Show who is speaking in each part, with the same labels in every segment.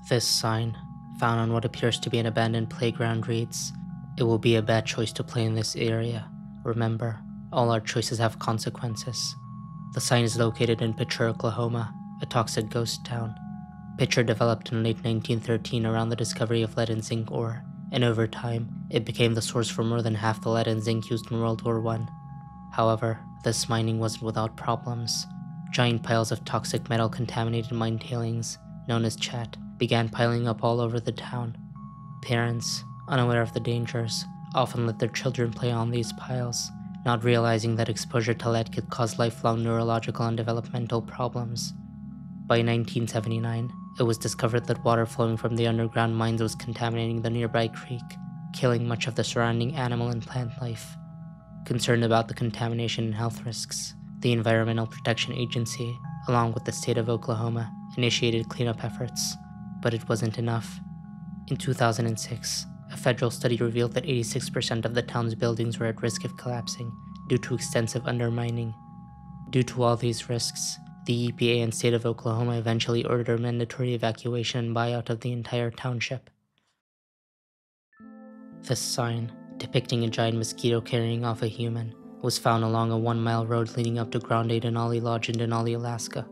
Speaker 1: This sign, found on what appears to be an abandoned playground, reads, "It will be a bad choice to play in this area. Remember, all our choices have consequences." The sign is located in Pitcher, Oklahoma, a toxic ghost town. Pitcher developed in late 1913 around the discovery of lead and zinc ore, and over time, it became the source for more than half the lead and zinc used in World War I. However, this mining wasn't without problems. Giant piles of toxic metal-contaminated mine tailings, known as chat, began piling up all over the town. Parents, unaware of the dangers, often let their children play on these piles, not realizing that exposure to lead could cause lifelong neurological and developmental problems. By 1979, it was discovered that water flowing from the underground mines was contaminating the nearby creek, killing much of the surrounding animal and plant life. Concerned about the contamination and health risks, the Environmental Protection Agency, along with the state of Oklahoma, initiated cleanup efforts, but it wasn't enough. In 2006, a federal study revealed that 86% of the town's buildings were at risk of collapsing due to extensive undermining. Due to all these risks, the EPA and state of Oklahoma eventually ordered a mandatory evacuation and buyout of the entire township. This sign, depicting a giant mosquito carrying off a human, was found along a 1-mile road leading up to Grande Denali Lodge in Denali, Alaska.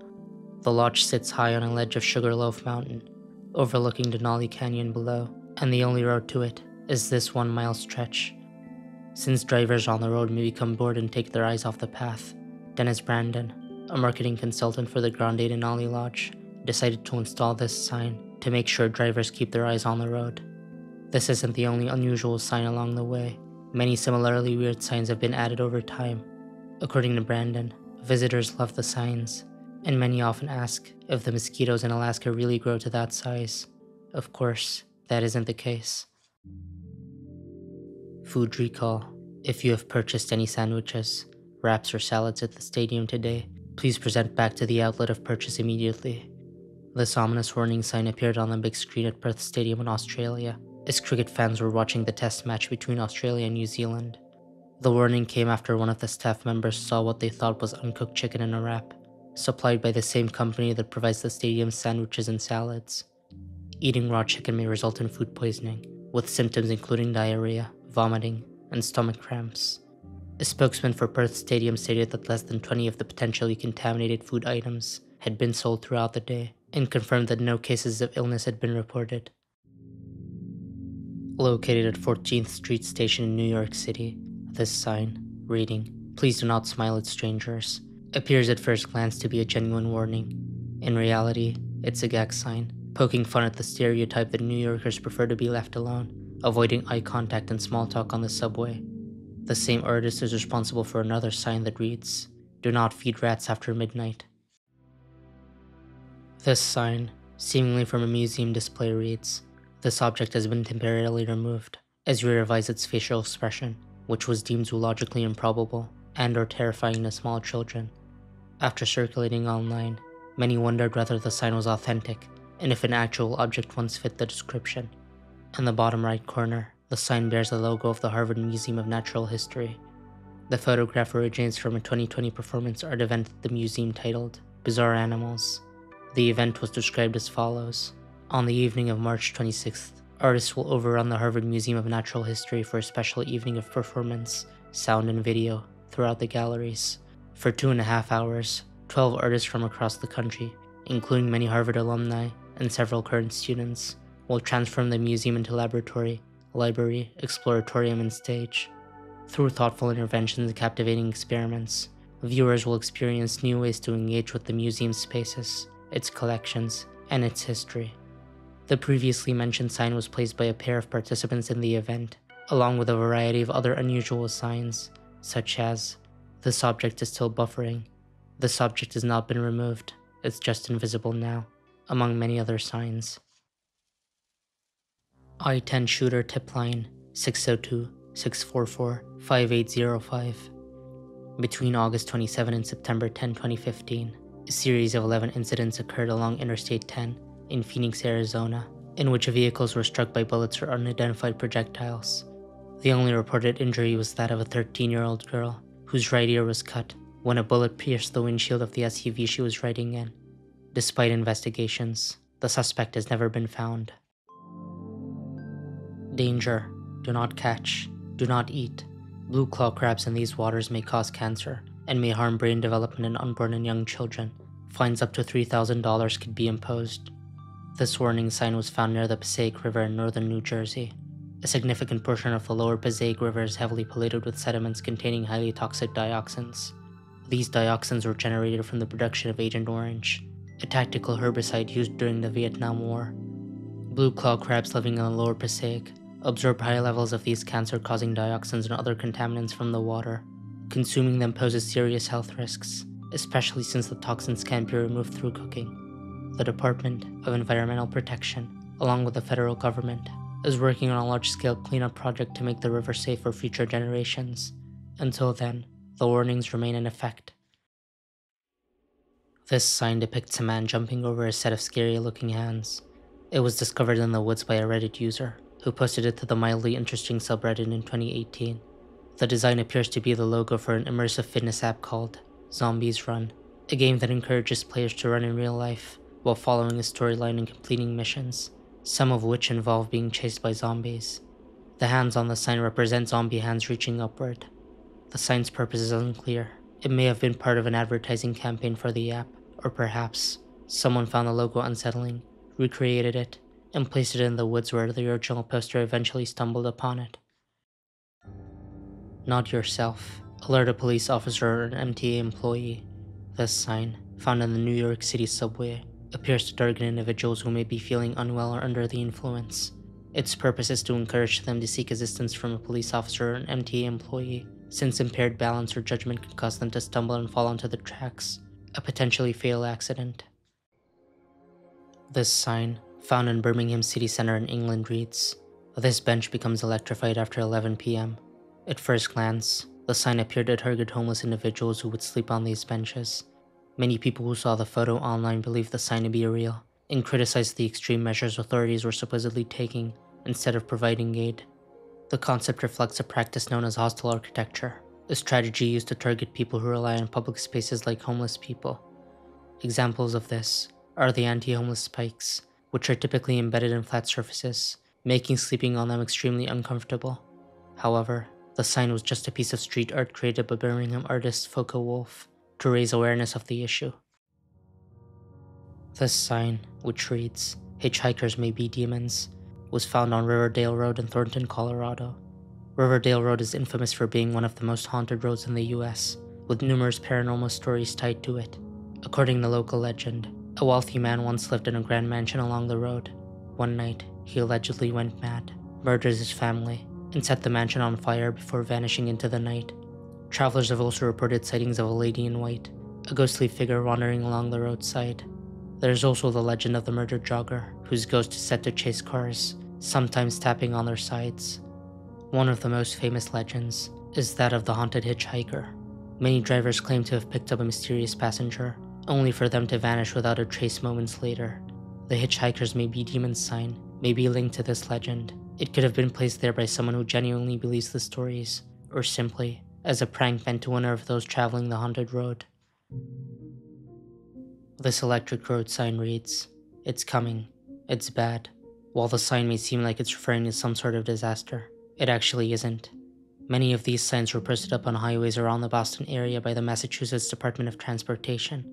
Speaker 1: The lodge sits high on a ledge of Sugarloaf Mountain, overlooking Denali Canyon below, and the only road to it is this 1-mile stretch. Since drivers on the road may become bored and take their eyes off the path, Dennis Brandon, a marketing consultant for the Grande Denali Lodge, decided to install this sign to make sure drivers keep their eyes on the road. This isn't the only unusual sign along the way. Many similarly weird signs have been added over time. According to Brandon, visitors love the signs, and many often ask if the mosquitoes in Alaska really grow to that size. Of course, that isn't the case. Food recall. If you have purchased any sandwiches, wraps, or salads at the stadium today, please present back to the outlet of purchase immediately. This ominous warning sign appeared on the big screen at Perth Stadium in Australia, as cricket fans were watching the test match between Australia and New Zealand. The warning came after one of the staff members saw what they thought was uncooked chicken in a wrap, supplied by the same company that provides the stadium's sandwiches and salads. Eating raw chicken may result in food poisoning, with symptoms including diarrhea, vomiting, and stomach cramps. A spokesman for Perth Stadium stated that less than 20 of the potentially contaminated food items had been sold throughout the day, and confirmed that no cases of illness had been reported. Located at 14th Street Station in New York City, this sign, reading, "Please do not smile at strangers," appears at first glance to be a genuine warning. In reality, it's a gag sign, poking fun at the stereotype that New Yorkers prefer to be left alone, avoiding eye contact and small talk on the subway. The same artist is responsible for another sign that reads, "Do not feed rats after midnight." This sign, seemingly from a museum display, reads, "This object has been temporarily removed, as we revise its facial expression, which was deemed zoologically improbable and or terrifying to small children." After circulating online, many wondered whether the sign was authentic and if an actual object once fit the description. In the bottom right corner, the sign bears the logo of the Harvard Museum of Natural History. The photograph originates from a 2020 performance art event at the museum titled Bizarre Animals. The event was described as follows. On the evening of March 26th, artists will overrun the Harvard Museum of Natural History for a special evening of performance, sound and video, throughout the galleries. For 2.5 hours, 12 artists from across the country, including many Harvard alumni and several current students, will transform the museum into laboratory, library, exploratorium, and stage. Through thoughtful interventions and captivating experiments, viewers will experience new ways to engage with the museum's spaces, its collections, and its history. The previously mentioned sign was placed by a pair of participants in the event, along with a variety of other unusual signs, such as, "This object is still buffering," "This object has not been removed, it's just invisible now," among many other signs. I-10 Shooter Tip Line 602-644-5805. Between August 27 and September 10, 2015, a series of 11 incidents occurred along Interstate 10 in Phoenix, Arizona, in which vehicles were struck by bullets or unidentified projectiles. The only reported injury was that of a 13-year-old girl, whose right ear was cut when a bullet pierced the windshield of the SUV she was riding in. Despite investigations, The suspect has never been found. Danger. Do not catch. Do not eat. Blue claw crabs in these waters may cause cancer and may harm brain development in unborn and young children. Fines up to $3,000 could be imposed. This warning sign was found near the Passaic River in northern New Jersey. A significant portion of the lower Passaic River is heavily polluted with sediments containing highly toxic dioxins. These dioxins were generated from the production of Agent Orange, a tactical herbicide used during the Vietnam War. Blue claw crabs living in the lower Passaic absorb high levels of these cancer-causing dioxins and other contaminants from the water. Consuming them poses serious health risks, especially since the toxins can't be removed through cooking. The Department of Environmental Protection, along with the federal government, is working on a large-scale cleanup project to make the river safe for future generations. Until then, the warnings remain in effect. This sign depicts a man jumping over a set of scary-looking hands. It was discovered in the woods by a Reddit user, who posted it to the mildly interesting subreddit in 2018. The design appears to be the logo for an immersive fitness app called Zombies Run, a game that encourages players to run in real life while following a storyline and completing missions, some of which involve being chased by zombies. The hands on the sign represent zombie hands reaching upward. The sign's purpose is unclear. It may have been part of an advertising campaign for the app, or perhaps someone found the logo unsettling, recreated it, and placed it in the woods where the original poster eventually stumbled upon it. Not yourself. Alert a police officer or an MTA employee. This sign, found in the New York City subway, appears to target individuals who may be feeling unwell or under the influence. Its purpose is to encourage them to seek assistance from a police officer or an MTA employee, since impaired balance or judgment can cause them to stumble and fall onto the tracks, a potentially fatal accident. This sign, found in Birmingham City Centre in England, reads, "This bench becomes electrified after 11 p.m. At first glance, the sign appeared to target homeless individuals who would sleep on these benches. Many people who saw the photo online believed the sign to be real and criticized the extreme measures authorities were supposedly taking instead of providing aid. The concept reflects a practice known as hostile architecture, a strategy used to target people who rely on public spaces like homeless people. Examples of this are the anti-homeless spikes, which are typically embedded in flat surfaces, making sleeping on them extremely uncomfortable. However, the sign was just a piece of street art created by Birmingham artist Foco Wolf to raise awareness of the issue. This sign, which reads, "Hitchhikers may be demons," was found on Riverdale Road in Thornton, Colorado. Riverdale Road is infamous for being one of the most haunted roads in the US, with numerous paranormal stories tied to it. According to local legend, a wealthy man once lived in a grand mansion along the road. One night, he allegedly went mad, murdered his family, and set the mansion on fire before vanishing into the night. Travelers have also reported sightings of a lady in white, a ghostly figure wandering along the roadside. There is also the legend of the murdered jogger, whose ghost is said to chase cars, sometimes tapping on their sides. One of the most famous legends is that of the haunted hitchhiker. Many drivers claim to have picked up a mysterious passenger, only for them to vanish without a trace moments later. The Hitchhikers May Be Demons sign may be linked to this legend. It could have been placed there by someone who genuinely believes the stories, or simply as a prank meant to one of those traveling the haunted road. This electric road sign reads, "It's coming. It's bad." While the sign may seem like it's referring to some sort of disaster, it actually isn't. Many of these signs were posted up on highways around the Boston area by the Massachusetts Department of Transportation.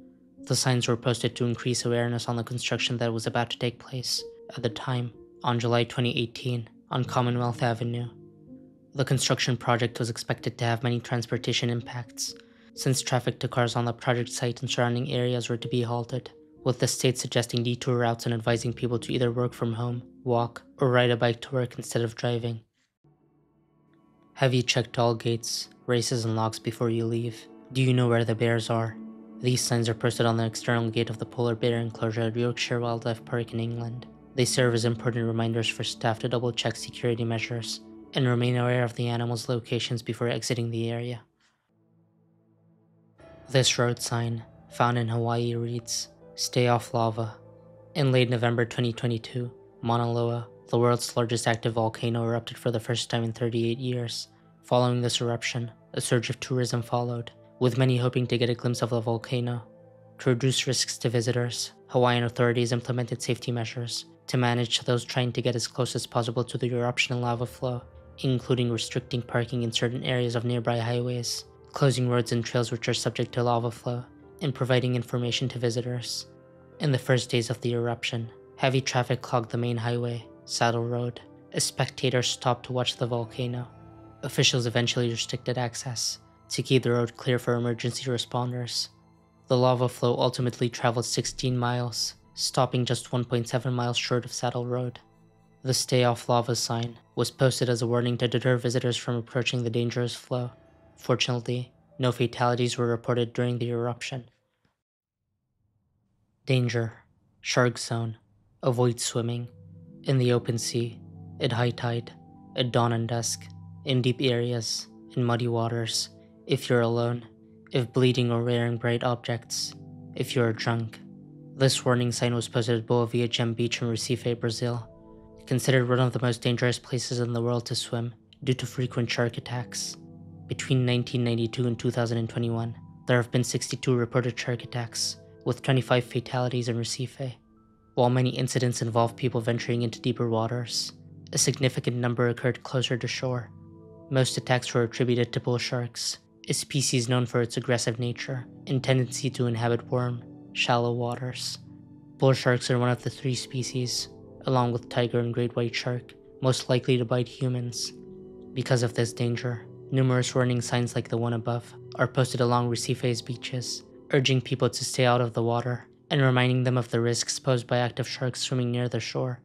Speaker 1: The signs were posted to increase awareness on the construction that was about to take place, at the time, on July 2018, on Commonwealth Avenue. The construction project was expected to have many transportation impacts, since traffic to cars on the project site and surrounding areas were to be halted, with the state suggesting detour routes and advising people to either work from home, walk, or ride a bike to work instead of driving. Have you checked all gates, races, and locks before you leave? Do you know where the bears are? These signs are posted on the external gate of the polar bear enclosure at Yorkshire Wildlife Park in England. They serve as important reminders for staff to double-check security measures and remain aware of the animals' locations before exiting the area. This road sign, found in Hawaii, reads, "Stay off lava." In late November 2022, Mauna Loa, the world's largest active volcano, erupted for the first time in 38 years. Following this eruption, a surge of tourism followed, with many hoping to get a glimpse of the volcano. To reduce risks to visitors, Hawaiian authorities implemented safety measures to manage those trying to get as close as possible to the eruption and lava flow, including restricting parking in certain areas of nearby highways, closing roads and trails which are subject to lava flow, and providing information to visitors. In the first days of the eruption, heavy traffic clogged the main highway, Saddle Road, as spectators stopped to watch the volcano. Officials eventually restricted access to keep the road clear for emergency responders. The lava flow ultimately traveled 16 miles, stopping just 1.7 miles short of Saddle Road. The Stay Off Lava sign was posted as a warning to deter visitors from approaching the dangerous flow. Fortunately, no fatalities were reported during the eruption. Danger. Shark Zone. Avoid swimming. In the open sea, at high tide, at dawn and dusk, in deep areas, in muddy waters, if you're alone, if bleeding or wearing bright objects, if you're drunk. This warning sign was posted at Boa Viagem Beach in Recife, Brazil, considered one of the most dangerous places in the world to swim due to frequent shark attacks. Between 1992 and 2021, there have been 62 reported shark attacks, with 25 fatalities in Recife. While many incidents involve people venturing into deeper waters, a significant number occurred closer to shore. Most attacks were attributed to bull sharks, a species known for its aggressive nature and tendency to inhabit warm, shallow waters. Bull sharks are one of the 3 species, along with tiger and great white shark, most likely to bite humans. Because of this danger, numerous warning signs like the one above are posted along Recife's beaches, urging people to stay out of the water and reminding them of the risks posed by active sharks swimming near the shore.